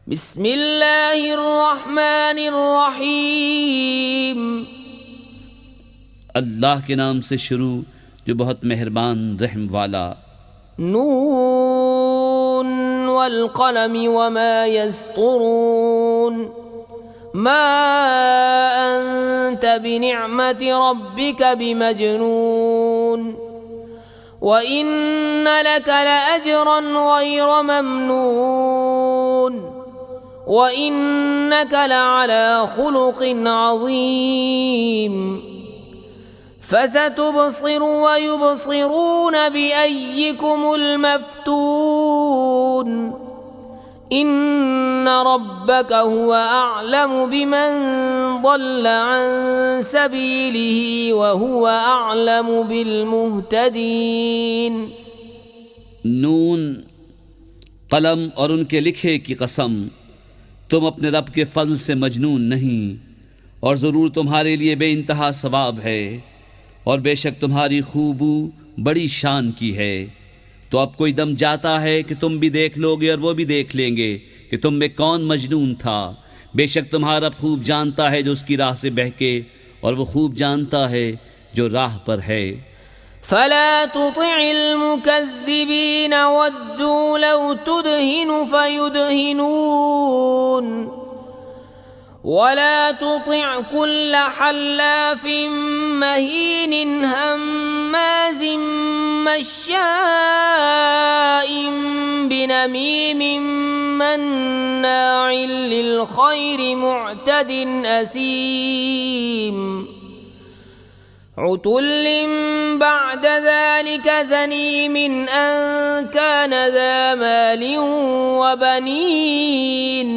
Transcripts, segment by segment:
बिस्मिल्लाहिर्रहमानिर्रहीम। अल्लाह के नाम से शुरू जो बहुत मेहरबान रहम वाला। नून वल क़लमि वमा यस्तुरून मा अंत बिनिअमति रब्बिक बिमजनून व इन्न लक लअजरन गैर ममनून व इन्नक लअला खुलुक़िन अज़ीम। फसतुबसिरु व युबसिरून बिअय्यिकुमुल मफ्तून इन्न रब्बक हुव अअलमु बिमन ضل अन सबीलिही व हुव अअलमु बिलमुहतदीन। नून, कलम और उनके लिखे की कसम, तुम अपने रब के फज़ल से मजनून नहीं, और ज़रूर तुम्हारे लिए बेइंतहा सवाब है, और बेशक तुम्हारी खूबू बड़ी शान की है। तो अब कोई दम जाता है कि तुम भी देख लोगे और वो भी देख लेंगे कि तुम में कौन मजनून था। बेशक तुम्हारा रब खूब जानता है जो उसकी राह से बहके, और वो खूब जानता है जो राह पर है। फला तुतिअल मुकज़्ज़िबीन वद्दू लौ तुदहिनु फयुदहिनून वला तुतिअ कुल्ल हल्लाफिन महीन हम्माज़िन मश्शाइन बिनमीमिन मन्नाइल लिलखैरि मुअतदिन असीम उतुल्लिन बअद ज़ालिक ज़नीमिन अन कान ज़ा मालिन व बनीन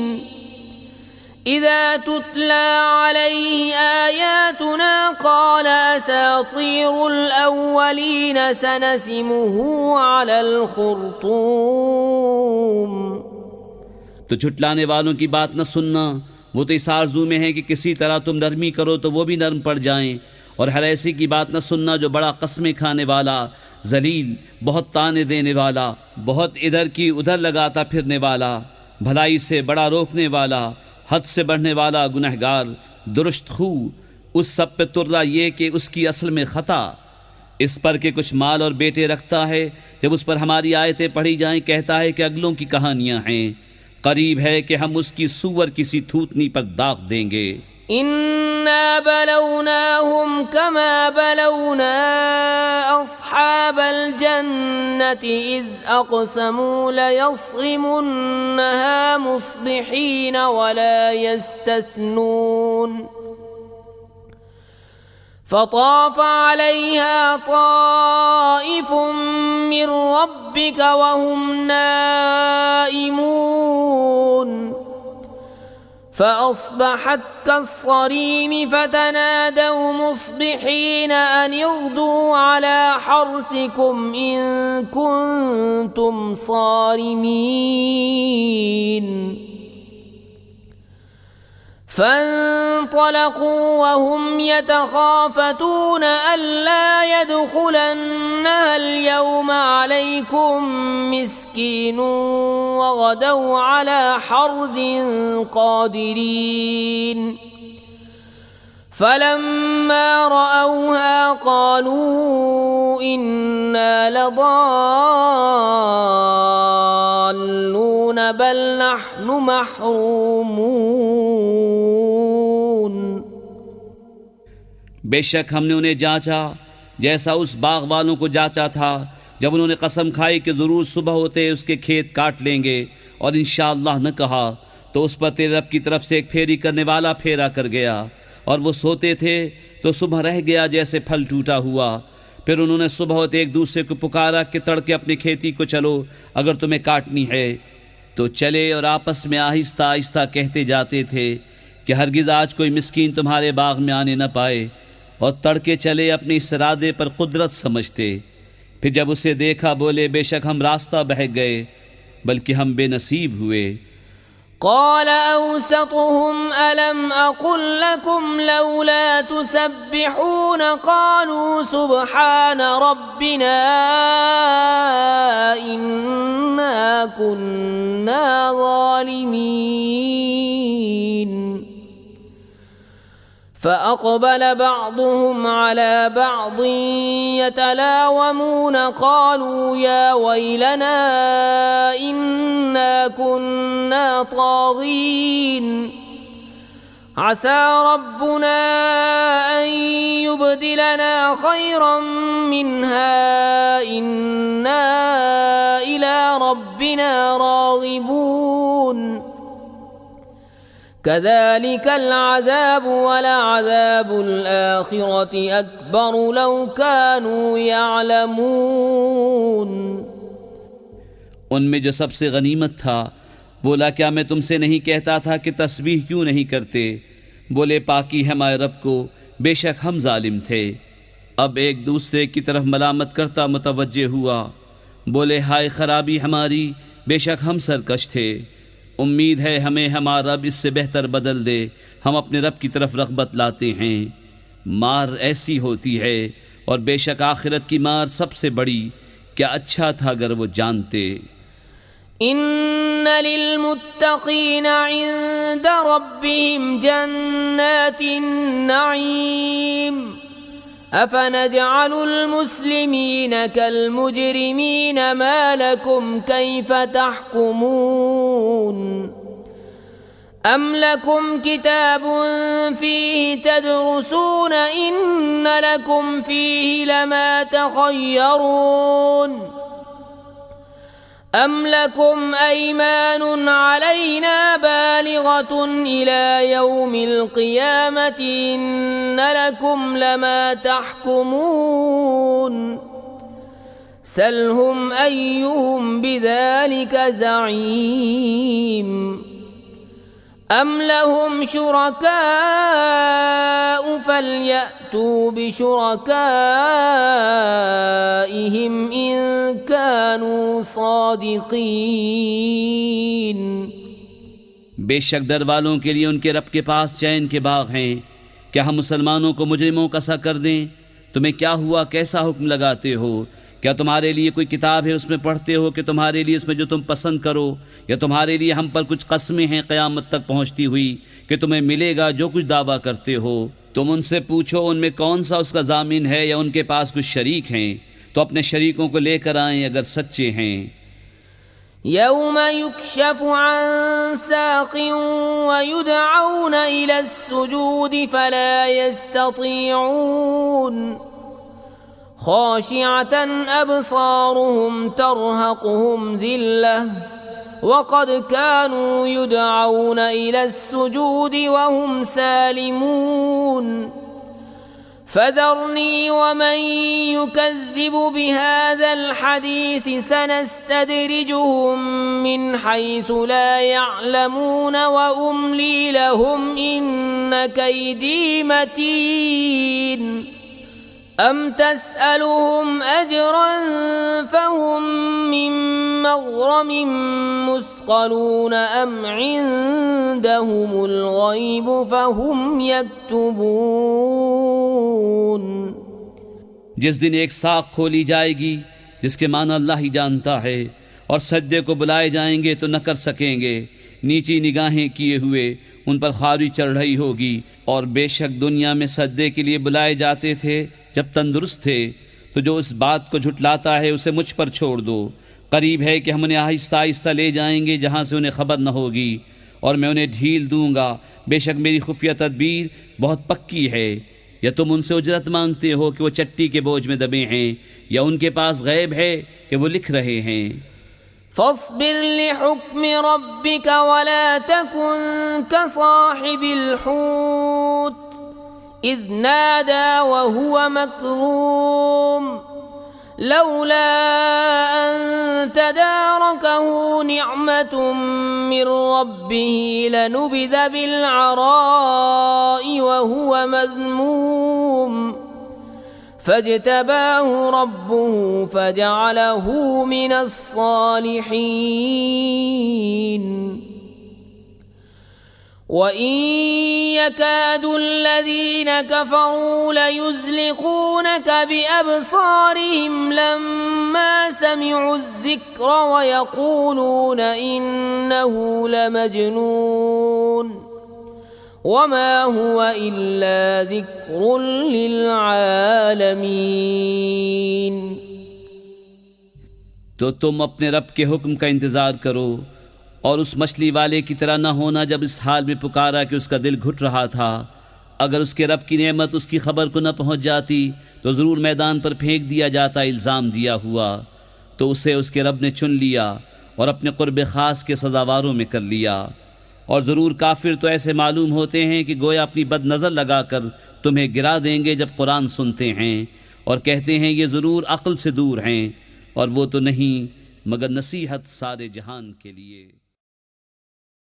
इज़ा तुतला अलैहि आयातुना क़ाल असातीरुल अव्वलीन सनसिमुहु अलल खुर्तूम। तो झुटलाने वालों की बात न सुनना, वो तो इस आरज़ू में है कि किसी तरह तुम नरमी करो तो वो भी नरम पड़ जाएं। और हर ऐसी की बात न सुनना जो बड़ा कस्में खाने वाला, जलील, बहुत ताने देने वाला, बहुत इधर की उधर लगाता फिरने वाला, भलाई से बड़ा रोकने वाला, हद से बढ़ने वाला, गुनहगार, दुरुस्त खू, उस सब पे तुर्रा ये कि उसकी असल में ख़ता इस पर के कुछ माल और बेटे रखता है। जब उस पर हमारी आयतें पढ़ी जाएं कहता है कि अगलों की कहानियाँ हैं, करीब है कि हम उसकी सूअर किसी थूथनी पर दाग देंगे। इन्ना बलौनाहुम कमा बलौना अस्हाबल जन्नति इज़ अक़समू लयस्रिमुन्नहा मुस्बिहीन वला यस्तस्नून फ़ताफ़ अलैहा ताइफ़ुम मिर रब्बिक वहुम नाइमून फ़अस्बहत कस्सरीम फ़तनादौ मुस्बिहीन अन इग़दू अला हर्सिकुम इन कुन्तुम सारिमीन। फ़ंतलक़ू वहुम यतख़ाफ़तून अल्ला यदख़ुलन्नहा अल-यौम अलैकुम मिस्कीनुन वग़दौ अला हर्दिन क़ादिरीन। फलम्मा रअवहा क़ालू इन्ना लضالون बल नहनु महरूमून। बेशक हमने उन्हें जांचा जैसा उस बाग वालों को जांचा था जब उन्होंने कसम खाई कि ज़रूर सुबह होते उसके खेत काट लेंगे, और इंशाअल्लाह न कहा तो उस पर तेरे रब की तरफ से एक फेरी करने वाला फेरा कर गया। और वो सोते थे तो सुबह रह गया जैसे फल टूटा हुआ। फिर उन्होंने सुबह होते एक दूसरे को पुकारा कि तड़के अपनी खेती को चलो, अगर तुम्हें काटनी है तो चले। और आपस में आहिस्ता आहिस्ता कहते जाते थे कि हरगिज़ आज कोई मिस्कीन तुम्हारे बाग में आने न पाए। और तड़के चले अपने इस इरादे पर कुदरत समझते। फिर जब उसे देखा बोले बेशक हम रास्ता बहक गए, बल्कि हम बेनसीब हुए। قال أوسطهم ألم أقل لكم لولا تسبحون قالوا سبحان ربنا إنا كنا ظالمين فأقبل بعضهم على بعض يتلاومون قالوا يا ويلنا إنا كنا طاغين عسى ربنا أن يبدلنا خيرا منها إنا إلى ربنا راغبون كذلك العذاب ولعذاب الآخرة أكبر لو كانوا يعلمون। उनमें जो सबसे गनीमत था बोला, क्या मैं तुमसे नहीं कहता था कि तस्बीह क्यों नहीं करते? बोले, पाकी है हमारे रब को, बेशक हम जालिम थे। अब एक दूसरे की तरफ मलामत करता मुतवज्जे हुआ। बोले, हाय खराबी हमारी, बेशक हम सरकश थे। उम्मीद है हमें हमारा रब इससे बेहतर बदल दे। हम अपने रब की तरफ रग़बत लाते हैं। मार ऐसी होती है और बेशक आखिरत की मार सबसे बड़ी। क्या अच्छा था अगर वो जानते। इन्न लिल्मुत्तक़ीन इंद रब्बिहिम जन्नातिन नईम अफनजअलुल मुस्लिमीन कल मुजरिमीन मा लकुम कैफ तहकुमून अम लकुम किताबुन फीहि तदरुसून इन्न लकुम फीहि लमा तखय्यरून अम लकुम ऐमानुन अलैना बालिगतुन इला यौमिल क़ियामति इन्न लकुम लमा तहकुमून सलहुम अय्युहुम बिज़ालिका ज़ईम अम लहुम शुरकाउ फलयअतू बिशुरकाइहिम इन कानू सादिकीन। बेशक डर वालों के लिए उनके रब के पास चैन के बाग हैं। क्या हम मुसलमानों को मुजरिमों का सा कर दें? तुम्हें क्या हुआ, कैसा हुक्म लगाते हो? क्या तुम्हारे लिए कोई किताब है, उसमें पढ़ते हो कि तुम्हारे लिए उसमें जो तुम पसंद करो, या तुम्हारे लिए हम पर कुछ कस्में हैं क़यामत तक पहुँचती हुई कि तुम्हें मिलेगा जो कुछ दावा करते हो? तुम उनसे पूछो उनमें कौन सा उसका ज़ामिन है, या उनके पास कुछ शरीक हैं तो अपने शरीकों को लेकर आएँ अगर सच्चे हैं। यौम युक्शफु अन साक़िन व युदअऊन इला अस्सुजूद फला यस्ततीऊन खाशिअतन अबसारुहुम तरहक़ुहुम ज़िल्लह वक़द कानू युदअऊन इला अस्सुजूद वहुम सालिमून फज़रनी वमन युकज़्ज़िबु बिहाज़ल हदीस सनस्तदरिजुहुम मिन हैसु ला यअलमून व उम्ली लहुम इन्न कैदी मतीन अम तस्अलुहुम अजरन फहुम मिन मग़रमिन मुस्क़लून अम इन्दहुमुल ग़ैब फहुम यक्तुबून। जिस दिन एक साख खोली जाएगी जिसके माना अल्लाह ही जानता है, और सज्दे को बुलाए जाएंगे तो न कर सकेंगे। नीची निगाहें किए हुए उन पर ख़ारी चढ़ रही होगी। और बेशक दुनिया में सज्दे के लिए बुलाए जाते थे जब तंदुरुस्त थे। तो जो इस बात को झुटलाता है उसे मुझ पर छोड़ दो। करीब है कि हम उन्हें आहिस्ता आहिस्ता ले जाएंगे जहाँ से उन्हें खबर न होगी, और मैं उन्हें ढील दूंगा। बेशक मेरी खुफिया तदबीर बहुत पक्की है। या तुम उनसे उजरत मांगते हो कि वो चट्टी के बोझ में दबे हैं, या उनके पास गैब है कि वो लिख रहे हैं। फस्बिर लिहुक्मि रब्बिका वला तकुन कसाहिबिल हूत इज़ नादा वहुवा मकरूम लौला अन तदारकहु निअमतुम मिर रब्बिही लनुबिज़ बिलअराइ वहुवा मज़मूम फज्तबाहु रब्बुहु फजअलहु मिनस्सालिहीन। وإن يكاد الذين كفروا ليزلقونك بأبصارهم لما سمعوا الذكر ويقولون إنه لمجنون وما هو إلا ذكر للعالمين। तो तुम अपने रब के हुक्म का इंतज़ार करो और उस मछली वाले की तरह न होना जब इस हाल में पुकारा कि उसका दिल घुट रहा था। अगर उसके रब की नेमत उसकी खबर को न पहुंच जाती तो ज़रूर मैदान पर फेंक दिया जाता इल्ज़ाम दिया हुआ, तो उसे उसके रब ने चुन लिया और अपने क़ुर्ब ख़ास के सज़ावारों में कर लिया। और ज़रूर काफिर तो ऐसे मालूम होते हैं कि गोया अपनी बदनज़र लगाकर तुम्हें गिरा देंगे जब कुरान सुनते हैं, और कहते हैं ये ज़रूर अक्ल से दूर हैं, और वो तो नहीं मगर नसीहत सारे जहान के लिए।